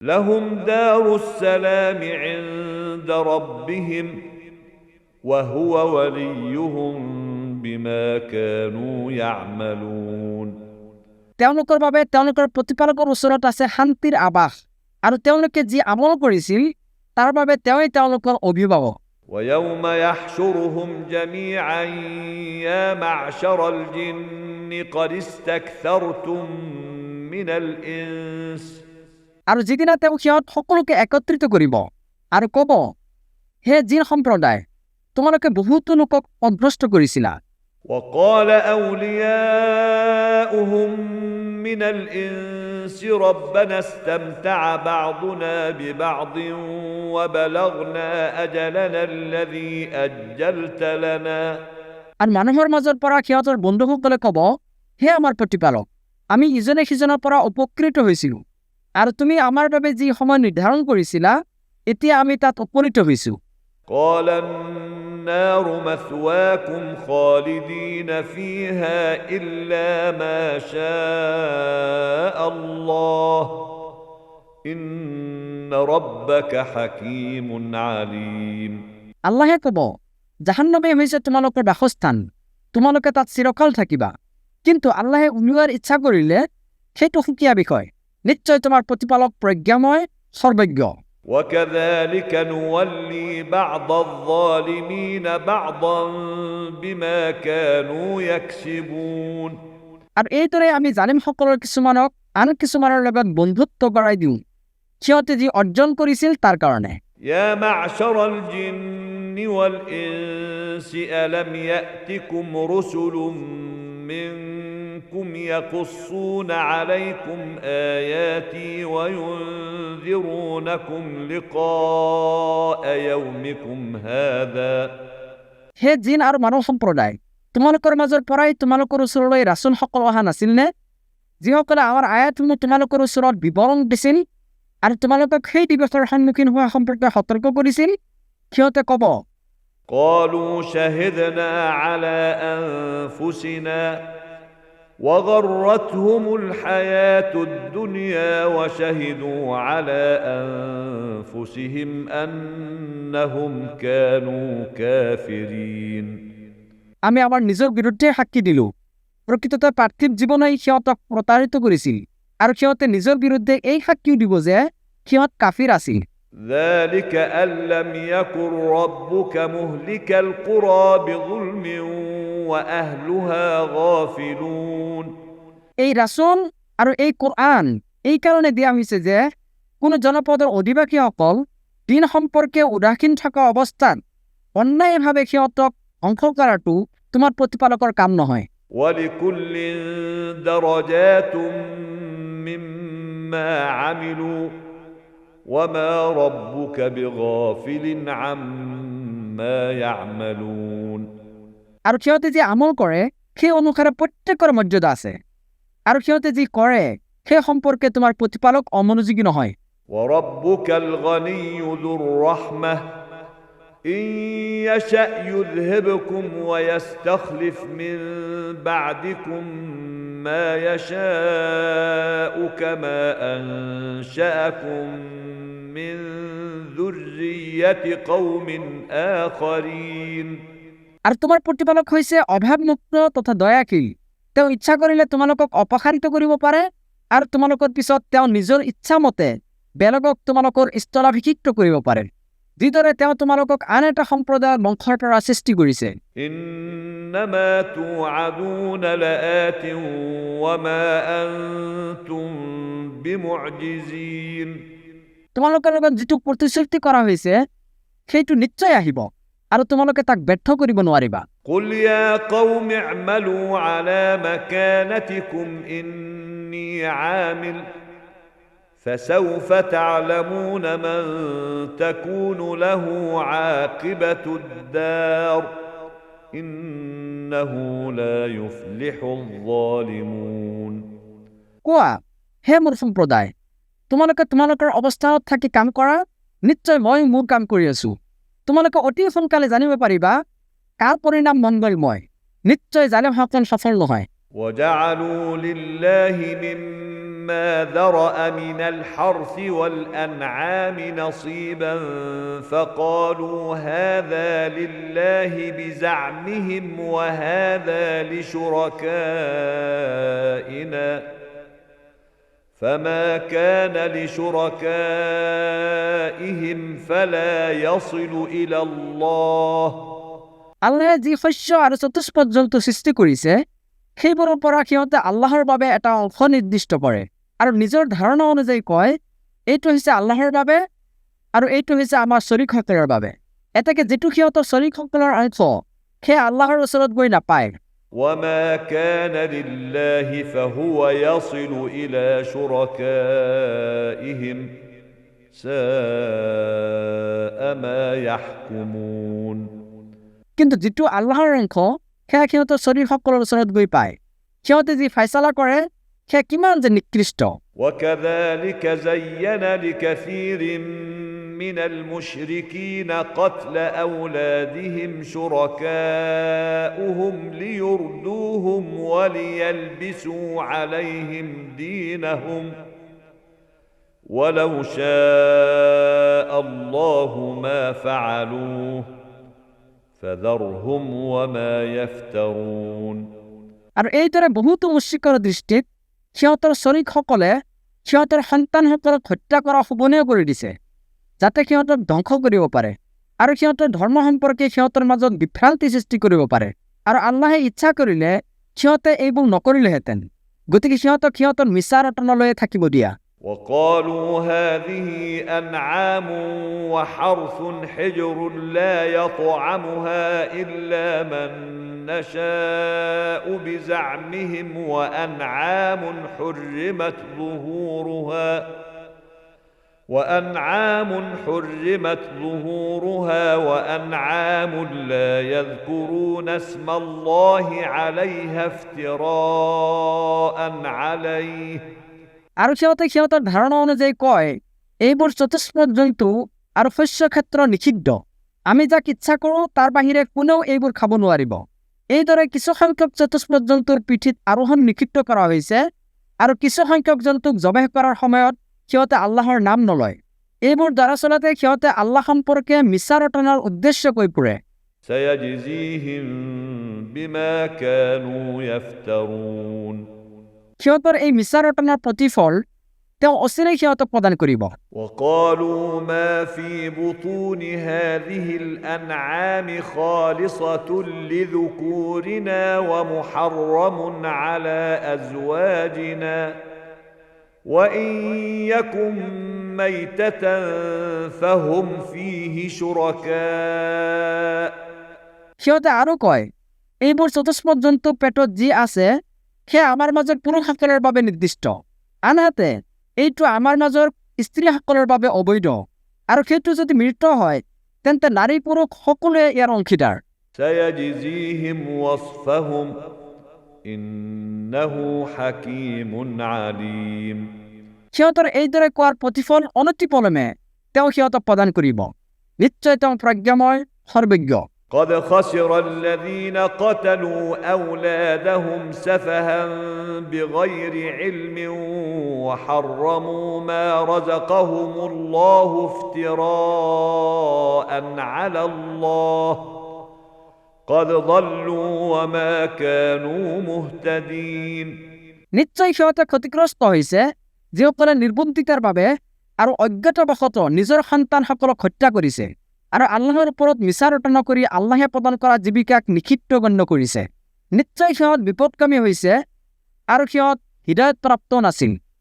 لهم دار السلام عند ربهم وهو وليهم بما كانوا يعملون তেওঁলোকৰ বাবে তেওঁলোকৰ প্ৰতিপালকৰ ওচৰত আছে শান্তিৰ আবাস আৰু তেওঁলোকে যি আমল কৰিছিল তাৰ বাবে তেওঁই তেওঁলোকৰ অভিভাৱক ويوم يحشرهم جميعا يا معشر الجن قد استكثرتم من الإنس আৰু যিদিনা তেওঁ সিহঁত সকলোকে একত্ৰিত কৰিব আৰু ক'ব হে জিন সম্প্ৰদায় তোমালোকে বহুতো লোকক পথভ্ৰষ্ট কৰিছিলা وقال أولياؤهم من الإنس ربنا استمتع بعضنا ببعض وبلغنا أجلنا الذي أجلت لنا আৰু মানুহৰ মাজৰ পৰা সিহঁতৰ বন্ধুসকলে ক'ব হে আমাৰ প্ৰতিপালক আমি ইজনে সিজনৰ পৰা উপকৃত হৈছিলোঁ আৰু তুমি আমাৰ বাবে যি সময় নিৰ্ধাৰণ কৰিছিলা এতিয়া আমি তাত উপনীত হৈছোঁ قال النار مثواكم خالدين فيها إلا ما شاء الله إن ربك حكيم عليم আল্লাহে ক'ব জাহান্নামে হৈছে তোমালোকৰ বাসস্থান তোমালোকে তাত চিৰকাল থাকিবা কিন্তু আল্লাহে উলিওৱাৰ ইচ্ছা কৰিলে সেইটো সুকীয়া বিষয় নিশ্চয় তোমাৰ প্ৰতিপালক প্ৰজ্ঞাময় সৰ্বজ্ঞ وكذلك نولي بعض الظالمين بعضا بما كانوا يكسبون আৰু এইদৰে আমি জালিমসকলৰ কিছুমানক আন কিছুমানৰ লগত বন্ধুত্ব কৰাই দিওঁ সিহঁতে যি অৰ্জন কৰিছিল তাৰ কাৰণে يا معشر الجن والإنس ألم يأتكم رسل منكم يقصون عليكم آياتي وينذرونكم لقاء يومكم هذا হে জিন আৰু মানৱ সম্প্ৰদায় তোমালোকৰ মাজৰ পৰাই তোমালোকৰ ওচৰলৈ ৰাচুলসকল অহা নাছিল নে যিসকলে আমাৰ আয়াতসমূহ তোমালোকৰ ওচৰত বিৱৰণ দিছিল আৰু তোমালোকক সেই দিৱসৰ সন্মুখীন হোৱা সম্পৰ্কে সতৰ্ক কৰিছিল সিহঁতে ক'ব قالوا شهدنا على أنفسنا وغرتهم الحياة الدنيا وشهدوا على أنفسهم أنهم كانوا كافرين আমি আমাৰ নিজৰ বিৰুদ্ধে সাক্ষী দিলোঁ প্ৰকৃততে পাৰ্থিৱ জীৱনেই সিহঁতক প্ৰতাৰিত কৰিছিল আৰু সিহঁতে নিজৰ বিৰুদ্ধে এই সাক্ষীও দিব যে সিহঁত কাফিৰ আছিল ذلك أن لم يكن ربك مهلك القرى بظلم وأهلها غافلون এই ৰাচুল আৰু এই কোৰআন এই কাৰণে দিয়া হৈছে যে কোনো জনপদৰ অধিবাসীসকল দিন সম্পৰ্কে উদাসীন থকা অৱস্থাত অন্যায়ভাৱে সিহঁতক ধ্বংস কৰাটো তোমাৰ প্ৰতিপালকৰ কাম নহয় ولكل درجات مما عملوا وما ربك بغافل عما يعملون আৰু সিহঁতে যি আমল কৰে সেই অনুসাৰে প্ৰত্যেকৰ মৰ্যাদা আছে আৰু সিহঁতে যি কৰে সেই সম্পৰ্কে তোমাৰ প্ৰতিপালক অমনোযোগী নহয় وربك الغني ذو الرحمة إن يشأ يذهبكم ويستخلف من بعدكم ما يشاء كما أنشأكم من ذرية قوم آخرين আৰু তোমাৰ প্ৰতিপালক হৈছে অভাৱমুক্ত তথা দয়াশীল তেওঁ ইচ্ছা কৰিলে তোমালোকক অপসাৰিত কৰিব পাৰে আৰু তোমালোকৰ পিছত তেওঁ নিজৰ ইচ্ছা মতে বেলেগক তোমালোকৰ স্থলাভিষিক্ত কৰিব পাৰে যিদৰে তেওঁ তোমালোকক আন এটা সম্প্ৰদায়ৰ বংশৰ পৰা সৃষ্টি কৰিছে إنما توعدون لآت وما أنتم بمعجزين তোমালোকৰ লগত যিটো প্ৰতিশ্ৰুতি কৰা হৈছে সেইটো নিশ্চয় আহিব আৰু তোমালোকে তাক ব্যৰ্থ কৰিব নোৱাৰিবা قل يا قوم اعملوا على مكانتكم إني عامل فسوف تعلمون من تكون له عاقبة الدار إنه لا يفلح الظالمون কোৱা হে মোৰ সম্প্ৰদায় তোমালোকে তোমালোকৰ অৱস্থানত থাকি কাম কৰা নিশ্চয় মই মোৰ কাম কৰি আছো তোমালোকে অতি সোনকালে জানিব পাৰিবা কাৰ পৰিণাম মংগলময় নিশ্চয় জালিমসকল সফল নহয় وجعلوا لله مما مما ذرأ من الحرث والأنعام نصيبا فقالوا هذا لله بزعمهم وهذا لشركائنا فما كان لشركائهم فلا يصل إلى الله আল্লাহে যি শস্য আৰু চতুষ্পদ জন্তু সৃষ্টি কৰিছে সেইবোৰৰ পৰা সিহঁতে আল্লাহৰ বাবে এটা অংশ নিৰ্দিষ্ট কৰে আৰু নিজৰ ধাৰণা অনুযায়ী কয় এইটো হৈছে আল্লাহৰ বাবে আৰু এইটো হৈছে আমাৰ শৰীকসকলৰ বাবে এতেকে যেটো সিহঁতৰ শৰীকসকলৰ অংশ সেই আল্লাহৰ ওচৰত গৈ নাপায় وما كان لله فهو يصل إلى شركائهم ساء ما يحكمون কিন্তু যেটো আল্লাহৰ অংশ সেয়া সিহঁতৰ শৰীকসকলৰ ওচৰত গৈ পায় সিহঁতে যি ফয়সালা কৰে সেয়া কিমান যে নিকৃষ্ট وكذلك زين لكثير من المشركين قتل أولادهم شركاؤهم ليردوهم وليلبسوا عليهم دينهم ولو شاء الله ما فعلوه فذرهم وما يفترون আৰু এইদৰে বহুতো মুশ্ৰিকৰ দৃষ্টিত সিহঁতৰ শৰীকসকলে সিহঁতৰ সন্তানসকলক হত্যা কৰা শুবনীয় কৰি দিছে যাতে সিহঁতক ধ্বংস কৰিব পাৰে আৰু সিহঁতৰ ধৰ্ম সম্পৰ্কে সিহঁতৰ মাজত বিভ্ৰান্তি সৃষ্টি কৰিব পাৰে আৰু আল্লাহে ইচ্ছা কৰিলে সিহঁতে এইবোৰ নকৰিলেহেঁতেন গতিকে সিহঁতক সিহঁতৰ মিছা ৰটনালৈয়ে থাকিব দিয়া وقالوا هذه أنعام وحرث حجر لا يطعمها إلا من نشاء بزعمهم وأنعام حرمت ظهورها وأنعام لا يذكرون اسم الله عليها افتراء عليه আৰু সিহঁতে সিহঁতৰ ধাৰণা অনুযায়ী কয় এইবোৰ চতুষ্পদ জন্তু আৰু শস্য ক্ষেত্ৰ নিষিদ্ধ আমি যাক ইচ্ছা কৰোঁ তাৰ বাহিৰে কোনেও এইবোৰ খাব নোৱাৰিব এইদৰে কিছু সংখ্যক চতুষ্পদ জন্তুৰ পিঠিত আৰোহণ নিষিদ্ধ কৰা হৈছে আৰু কিছু সংখ্যক জন্তুক জবাহ কৰাৰ সময়ত সিহঁতে আল্লাহৰ নাম নলয় এইবোৰ দৰাচলতে সিহঁতে আল্লাহ সম্পৰ্কে মিছা ৰটনাৰ উদ্দেশ্য কৈ ফুৰে سيجزيهم بما كانوا يفترون সিহঁতৰ এই মিছা ৰটনাৰ প্ৰতিফল তেওঁ অচিৰেই সিহঁতক প্ৰদান কৰিব وقالوا ما في بطون هذه الأنعام خالصة لذكورنا ومحرم على أزواجنا وإن يكن ميتة فهم فيه شركاء সিহঁতে আৰু কয় এইবোৰ চতুষ্পদ জন্তু পেটত যি আছে সেয়া আমাৰ মাজৰ পুৰুষসকলৰ বাবে নিৰ্দিষ্ট আনহাতে এইটো আমাৰ মাজৰ স্ত্ৰীসকলৰ বাবে অবৈধ আৰু সেইটো যদি মৃত হয় তেন্তে নাৰী পুৰুষ সকলোৱে ইয়াৰ অংশীদাৰ سيجزيهم وصفهم إنه حكيم عليم সিহঁতৰ এইদৰে কোৱাৰ প্ৰতিফল অনতিপলমে তেওঁ সিহঁতক প্ৰদান কৰিব নিশ্চয় তেওঁ প্ৰজ্ঞাময় সৰ্বজ্ঞ قد خسر الذين قتلوا أولادهم سفها بغير علم وحرموا ما رزقهم الله افتراء على الله قد ضلوا وما كانوا مهتدين নিশ্চয় সিহঁতে ক্ষতিগ্ৰস্ত হৈছে যিসকলে নিৰ্বুদ্ধিতাৰ বাবে আৰু অজ্ঞতাবশতঃ নিজৰ সন্তানসকলক হত্যা কৰিছে আৰু আল্লাহৰ ওপৰত মিছা ৰটনা কৰি আল্লাহে প্ৰদান কৰা জীৱিকাক নিষিদ্ধ গণ্য কৰিছে নিশ্চয় সিহঁত বিপদকামী হৈছে আৰু সিহঁত হৃদয়ত প্ৰাপ্ত নাছিল